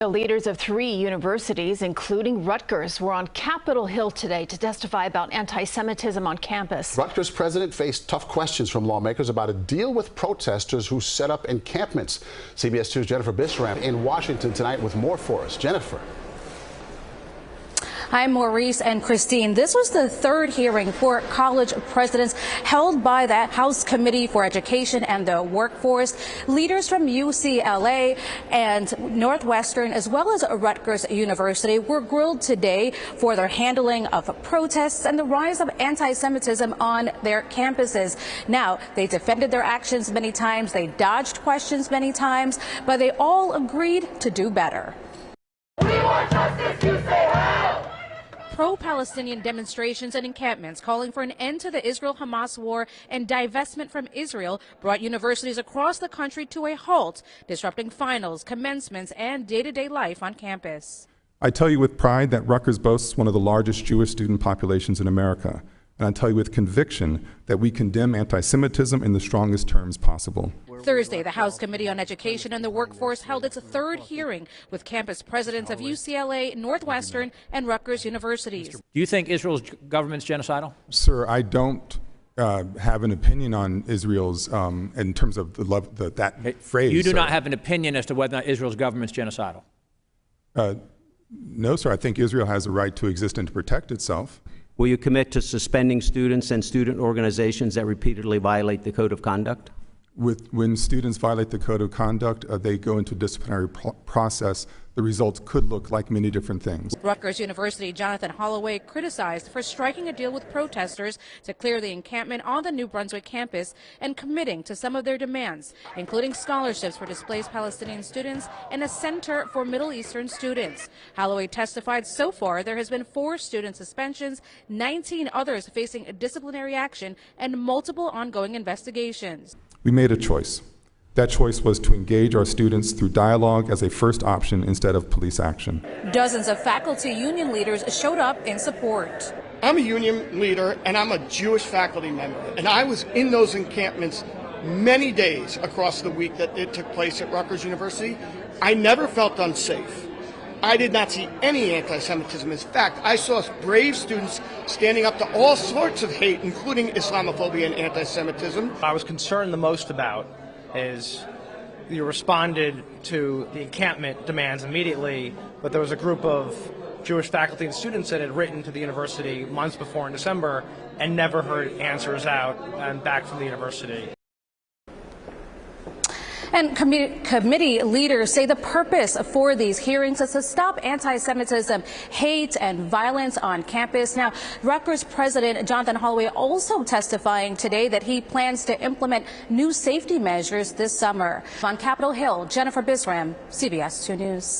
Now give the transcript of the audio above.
The leaders of 3 universities, including Rutgers, were on Capitol Hill today to testify about anti-Semitism on campus. Rutgers president faced tough questions from lawmakers about a deal with protesters who set up encampments. CBS 2's Jennifer Bisram in Washington tonight with more for us. Jennifer. Hi, Maurice and Christine. This was the 3rd hearing for college presidents held by the House Committee for Education and the Workforce. Leaders from UCLA and Northwestern, as well as Rutgers University, were grilled today for their handling of protests and the rise of anti-Semitism on their campuses. Now, they defended their actions many times, they dodged questions many times, but they all agreed to do better. We want justice, you say how? Pro-Palestinian demonstrations and encampments calling for an end to the Israel-Hamas war and divestment from Israel brought universities across the country to a halt, disrupting finals, commencements, and day-to-day life on campus. I tell you with pride that Rutgers boasts one of the largest Jewish student populations in America. And I tell you with conviction that we condemn anti-Semitism in the strongest terms possible. Thursday, the House Committee on Education and the Workforce held its 3rd hearing with campus presidents of UCLA, Northwestern, and Rutgers universities. Do you think Israel's government's genocidal? Sir, I don't have an opinion on Israel's in terms of that phrase. You do not have an opinion as to whether or not Israel's government's genocidal? No, sir. I think Israel has a right to exist and to protect itself. Will you commit to suspending students and student organizations that repeatedly violate the code of conduct? When students violate the code of conduct, they go into a disciplinary process. The results could look like many different things. Rutgers University Jonathan Holloway criticized for striking a deal with protesters to clear the encampment on the New Brunswick campus and committing to some of their demands, including scholarships for displaced Palestinian students and a center for Middle Eastern students. Holloway testified so far there has been 4 student suspensions, 19 others facing disciplinary action, and multiple ongoing investigations. We made a choice. That choice was to engage our students through dialogue as a first option instead of police action. Dozens of faculty union leaders showed up in support. I'm a union leader and I'm a Jewish faculty member, and I was in those encampments many days across the week that it took place at Rutgers University. I never felt unsafe. I did not see any anti-Semitism. In fact, I saw brave students standing up to all sorts of hate, including Islamophobia and anti-Semitism. I was concerned the most about is you responded to the encampment demands immediately, but there was a group of Jewish faculty and students that had written to the university months before in December and never heard answers out and back from the university. And committee leaders say the purpose for these hearings is to stop anti-Semitism, hate, and violence on campus. Now, Rutgers President Jonathan Holloway also testifying today that he plans to implement new safety measures this summer. On Capitol Hill, Jennifer Bisram, CBS 2 News.